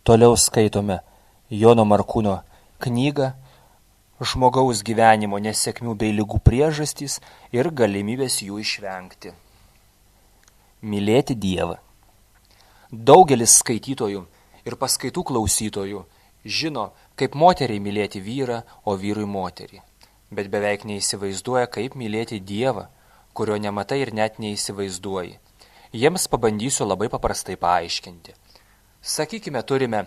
Toliau skaitome Jono Markūno knygą Žmogaus gyvenimo nesėkmių bei ligų priežastys ir galimybės jų išvengti. Mylėti Dievą. Daugelis skaitytojų ir paskaitų klausytojų žino, kaip moteriai mylėti vyrą, o vyrui moterį, bet beveik neįsivaizduoja, kaip mylėti Dievą, kurio nematai ir net neįsivaizduoji. Jiems pabandysiu labai paprastai paaiškinti. Sakykime, turime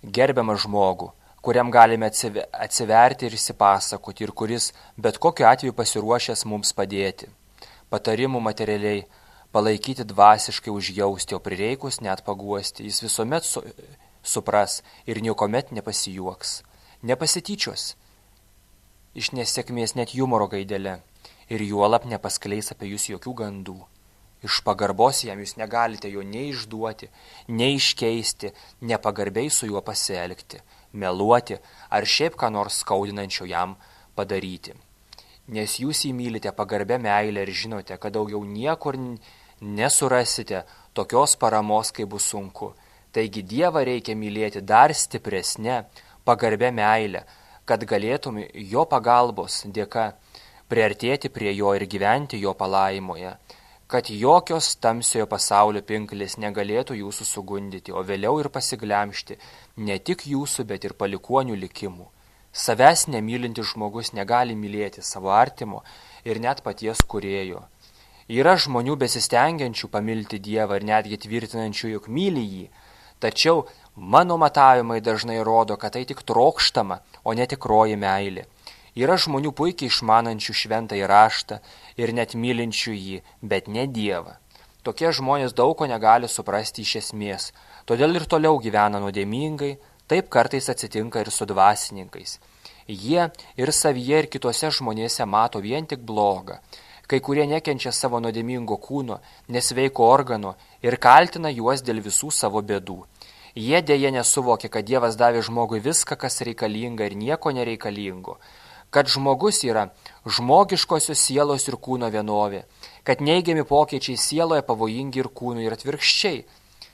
gerbiamą žmogų, kuriam galime atsiverti ir įsipasakoti ir kuris bet kokiu atveju pasiruošęs mums padėti. Patarimų materialiai, palaikyti dvasiškai, užjausti, o prireikus net paguosti. Jis visuomet supras ir niekuomet nepasijuoks. Nepasityčios iš nesėkmės net humoro gaidelė ir juolab nepaskleis apie jūs jokių gandų. Iš pagarbos jam jūs negalite jo nei išduoti, nei iškeisti, nepagarbiai su juo pasielgti, meluoti ar šiaip ką nors skaudinančio jam padaryti. Nes jūs jį mylite pagarbę meilę ir žinote, kad daugiau niekur nesurasite tokios paramos, kai bus sunku. Taigi Dievą reikia mylėti dar stipresnę, pagarbę meilę, kad galėtum jo pagalbos dėka priartėti prie jo ir gyventi jo palaimoje, kad jokios tamsiojo pasaulio pinklės negalėtų jūsų sugundyti, o vėliau ir pasiglemžti ne tik jūsų, bet ir palikuonių likimų. Savęs nemylintis žmogus negali mylėti savo artimo ir net paties kūrėjo. Yra žmonių besistengiančių pamilti Dievą ir netgi tvirtinančių, jog myli jį, tačiau mano matavimai dažnai rodo, kad tai tik trokštama, o ne tikroji meilė. Yra žmonių puikiai išmanančių šventąjį raštą ir net mylinčių jį, bet ne Dievą. Tokie žmonės daug ko negali suprasti iš esmės, todėl ir toliau gyvena nuodėmingai, taip kartais atsitinka ir su dvasininkais. Jie ir savyje, ir kitose žmonėse mato vien tik blogą. Kai kurie nekenčia savo nuodėmingo kūno, nesveiko organo ir kaltina juos dėl visų savo bėdų. Jie dėja nesuvokia, kad Dievas davė žmogui viską, kas reikalinga ir nieko nereikalingo. Kad žmogus yra žmogiškosios sielos ir kūno vienovė, kad neigiami pokyčiai sieloje pavojingi ir kūnui ir atvirkščiai.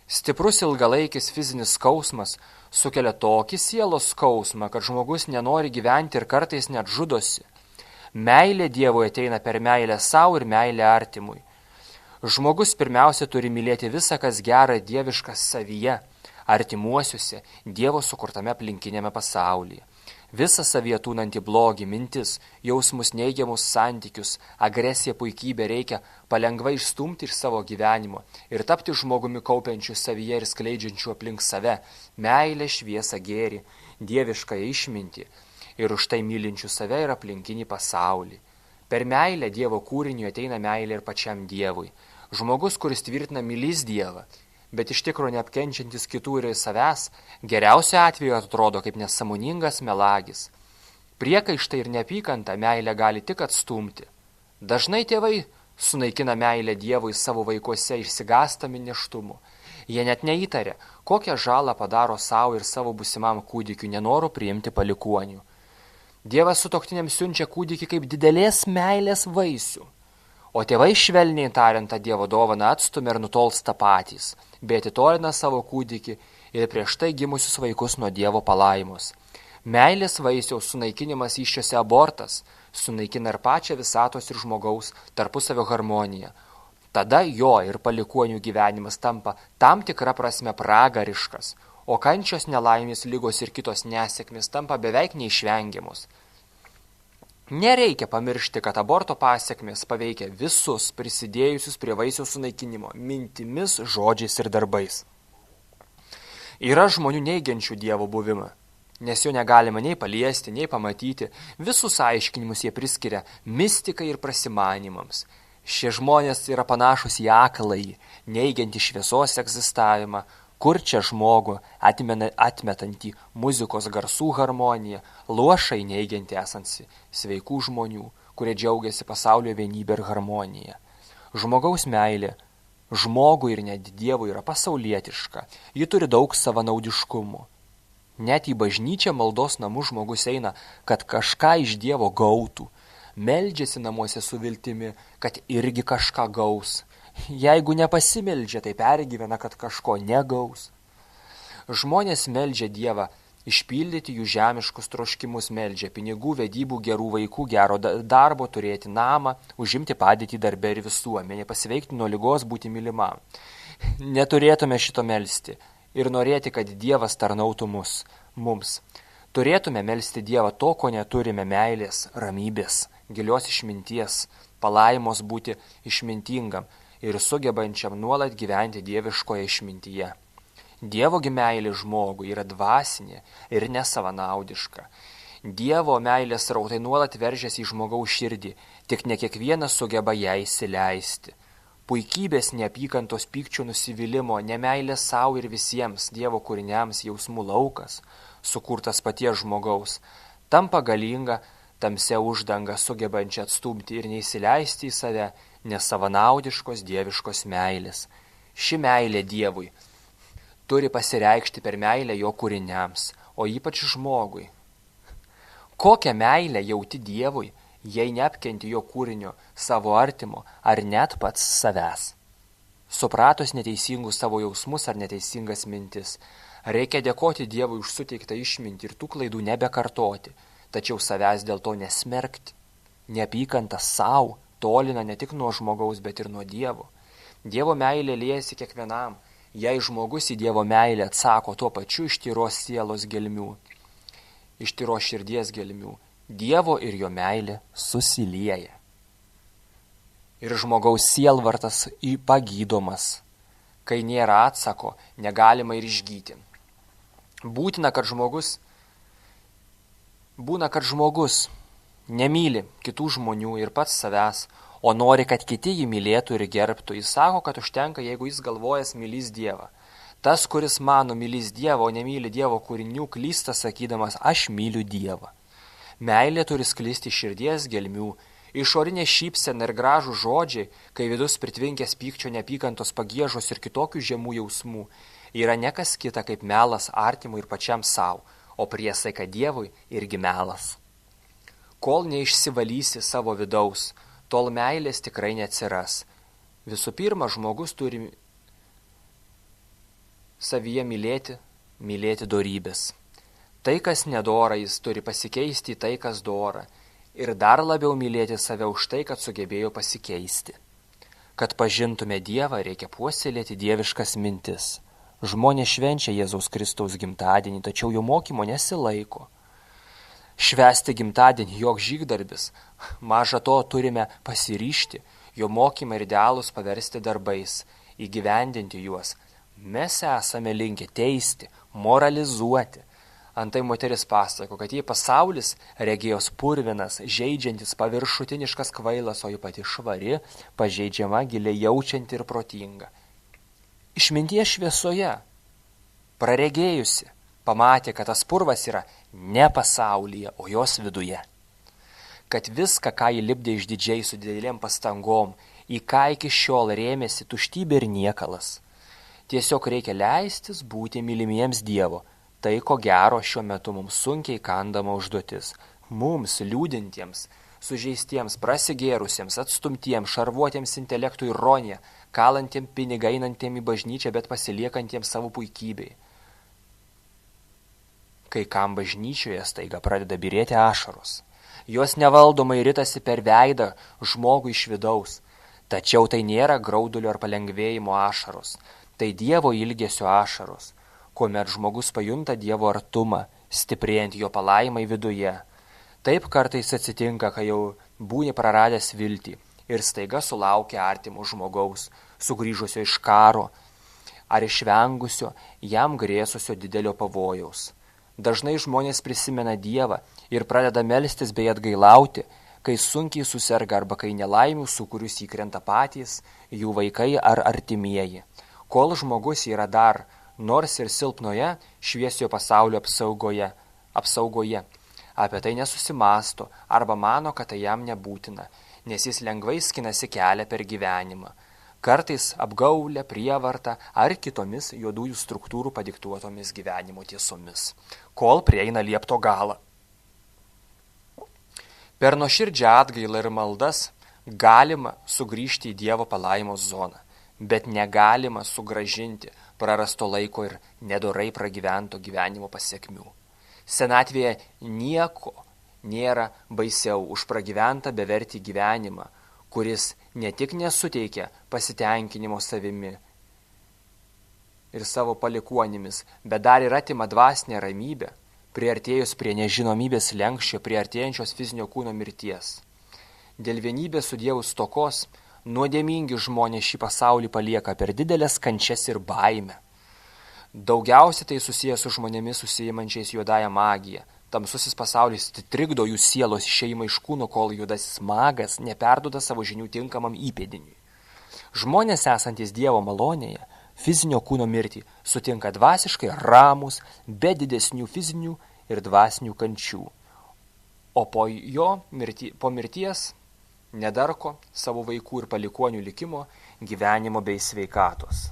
Stiprus ilgalaikis fizinis skausmas sukelia tokį sielos skausmą, kad žmogus nenori gyventi ir kartais net žudosi. Meilė Dievui ateina per meilę savo ir meilę artimui. Žmogus pirmiausia turi mylėti visą, kas gera dieviška savyje, artimuosiuose, Dievo sukurtame aplinkinėme pasaulyje. Visą savyje tūnantį blogį, mintis, jausmus, neigiamus santykius, agresiją, puikybę reikia palengvai išstumti iš savo gyvenimo ir tapti žmogumi kaupiančiu savyje ir skleidžiančiu aplink save meilę, šviesą, gėrį, dievišką išmintį ir už tai mylinčių save ir aplinkinį pasaulį. Per meilę Dievo kūriniui ateina meilė ir pačiam Dievui. Žmogus, kuris tvirtina mylys Dievą, bet iš tikro neapkenčiantis kitų ir savęs, geriausiu atveju atrodo kaip nesąmoningas melagis. Priekaištai ir neapykanta meilę gali tik atstumti. Dažnai tėvai sunaikina meilę Dievui savo vaikuose išsigąstami nėštumu. Jie net neįtaria, kokią žalą padaro savo ir savo būsimam kūdikiu nenoru priimti palikuonių. Dievas sutuoktiniams siunčia kūdikį kaip didelės meilės vaisių. O tėvai švelniai tariant tą Dievo dovaną atstumia ir nutolsta patys, bet atitolina savo kūdikį ir prieš tai gimusius vaikus nuo Dievo palaimos. Meilės vaisiaus sunaikinimas iščiose abortas sunaikina ir pačią visatos ir žmogaus tarpusavio harmoniją. Tada jo ir palikuonių gyvenimas tampa tam tikra prasme pragariškas, o kančios, nelaimės, ligos ir kitos nesėkmės tampa beveik neišvengiamos. Nereikia pamiršti, kad aborto pasekmės paveikia visus prisidėjusius prie vaisiaus sunaikinimo mintimis, žodžiais ir darbais. Yra žmonių neigiančių Dievo buvimą, nes jo negalima nei paliesti, nei pamatyti. Visus aiškinimus jie priskiria mistikai ir prasimanimams. Šie žmonės yra panašus į akląjį, neigiantį šviesos egzistavimą, kurčią žmogų, atmetantį muzikos garsų harmoniją, luošai neigiantį esantį sveikų žmonių, kurie džiaugiasi pasaulio vienybė ir harmonija. Žmogaus meilė žmogui ir net Dievui yra pasaulietiška, ji turi daug savanaudiškumų. Net į bažnyčią maldos namus žmogus eina, kad kažką iš Dievo gautų, meldžiasi namuose su viltimi, kad irgi kažką gaus. Jeigu nepasimeldžia, tai pergyvena, kad kažko negaus. Žmonės meldžia Dievą išpildyti jų žemiškus troškimus, meldžia pinigų, vedybų, gerų vaikų, gero darbo, turėti namą, užimti padėtį darbe ir visuomenė, pasveikti nuo ligos, būti mylimam. Neturėtume šito melsti ir norėti, kad Dievas tarnautų mums. Turėtume melsti Dievą to, ko neturime: meilės, ramybės, gilios išminties, palaimos būti išmintingam ir sugebančiam nuolat gyventi dieviškoje išmintyje. Dievo meilė žmogui yra dvasinė ir nesavanaudiška. Dievo meilės rautai nuolat veržiasi į žmogaus širdį, tik ne kiekvienas sugeba ją įsileisti. Puikybės, neapykantos, pykčio, nusivylimo, nemeilės savo ir visiems Dievo kūriniams jausmų laukas, sukurtas paties žmogaus, tampa galinga, tamsia uždanga, sugebančia atstumti ir neįsileisti į save nesavanaudiškos dieviškos meilės. Ši meilė Dievui turi pasireikšti per meilę jo kūriniams, o ypač žmogui. Kokią meilę jauti Dievui, jei neapkenti jo kūrinio, savo artimo ar net pats savęs? Supratus neteisingus savo jausmus ar neteisingas mintis, reikia dėkoti Dievui už suteiktą išmintį ir tų klaidų nebekartoti, tačiau savęs dėl to nesmerkti. Neapykanta savo tolina ne tik nuo žmogaus, bet ir nuo Dievo. Dievo meilė liejasi kiekvienam, jei žmogus į Dievo meilę atsako tuo pačiu iš tyros sielos gelmių, iš tyros širdies gelmių, Dievo ir jo meilė susilieja. Ir žmogaus sielvartas pagydomas. Kai nėra atsako, negalima ir išgyti. Būna, kad žmogus nemyli kitų žmonių ir pats savęs, o nori, kad kiti jį mylėtų ir gerbtų. Jis sako, kad užtenka, jeigu jis galvojas mylys Dievą. Tas, kuris mano mylys Dievą, o nemyli Dievo kūrinių, klysta sakydamas: aš myliu Dievą. Meilė turi sklisti širdies gelmių, išorinė šypsena ir gražų žodžiai, kai vidus pritvinkęs pykčio, neapykantos, pagiežos ir kitokių žemų jausmų, yra nekas kita kaip melas artimui ir pačiam savo, o priesaika Dievui irgi melas. Kol neišsivalysi savo vidaus, tol meilės tikrai neatsiras. Visų pirma, žmogus turi savyje mylėti dorybės. Tai, kas nedora, jis turi pasikeisti į tai, kas dora, ir dar labiau mylėti save už tai, kad sugebėjo pasikeisti. Kad pažintume Dievą, reikia puoselėti dieviškas mintis. Žmonės švenčia Jėzaus Kristaus gimtadienį, tačiau jo mokymo nesilaiko. Švęsti gimtadienį joks žygdarbis, maža to turime pasiryžti, jo mokymą ir idealus paversti darbais, įgyvendinti juos. Mes esame linkę teisti, moralizuoti. Antai moteris pasako, kad jei pasaulis regėjos purvinas, žeidžiantis, paviršutiniškas kvailas, o ji pati švari, pažeidžiama, giliai jaučianti ir protinga. Išminties šviesoje, praregėjusi, pamatė, kad tas purvas yra ne pasaulyje, o jos viduje. Kad viską, ką ji lipdė išdidžiai su didelėm pastangom, į ką iki šiol rėmėsi tuštybė ir niekalas. Tiesiog reikia leistis būti mylimiems Dievo. Tai, ko gero, šiuo metu mums sunkiai kandama užduotis. Mums, liūdintiems, sužeistiems, prasigėrusiems, atstumtiems, šarvuotiems intelektų ironiją, kalantiems pinigą, einantiems į bažnyčią, bet pasiliekantiems savo puikybei. Kai kam bažnyčioje staiga pradeda byrėti ašaros. Jos nevaldomai ritasi per veidą žmogui iš vidaus. Tačiau tai nėra graudulio ar palengvėjimo ašaros. Tai Dievo ilgesio ašaros, kuomet žmogus pajunta Dievo artumą, stiprėjant jo palaimai viduje. Taip kartais atsitinka, kai jau būni praradęs viltį ir staiga sulaukia artimo žmogaus, sugrįžusio iš karo ar išvengusio jam grėsusio didelio pavojaus. Dažnai žmonės prisimena Dievą ir pradeda melstis bei atgailauti, kai sunkiai suserga arba kai nelaimių sūkurius įkrenta patys, jų vaikai ar artimieji. Kol žmogus yra dar, nors ir silpnoje, šviesiojo pasaulio apsaugoje, apie tai nesusimasto arba mano, kad tai jam nebūtina, nes jis lengvai skinasi kelią per gyvenimą, kartais apgaulę, prievartą ar kitomis juodųjų struktūrų padiktuotomis gyvenimo tiesomis, kol prieina liepto galą. Per nuoširdžią atgailą ir maldas galima sugrįžti į Dievo palaimos zoną, bet negalima sugrąžinti prarasto laiko ir nedorai pragyvento gyvenimo pasekmių. Senatvėje nieko nėra baisiau už pragyventą bevertį gyvenimą, kuris ne tik nesuteikia pasitenkinimo savimi ir savo palikuonimis, bet dar ir atima dvasinę ramybę, priartėjus prie nežinomybės lenkščio, priartėjančios fizinio kūno mirties. Dėl vienybės su Dievu stokos, nuodėmingi žmonės šį pasaulį palieka per didelės kančias ir baimę. Daugiausiai tai susijęs su žmonėmis susiimančiais juodąją magiją. Tamsusis pasaulis trikdo jų sielos išėjimą iš kūno, kol juodasis magas neperduoda savo žinių tinkamam įpėdiniui. Žmonės esantys Dievo malonėje, fizinio kūno mirtį sutinka dvasiškai ramus, be didesnių fizinių ir dvasinių kančių. O po mirties nedarko savo vaikų ir palikuonių likimo, gyvenimo bei sveikatos.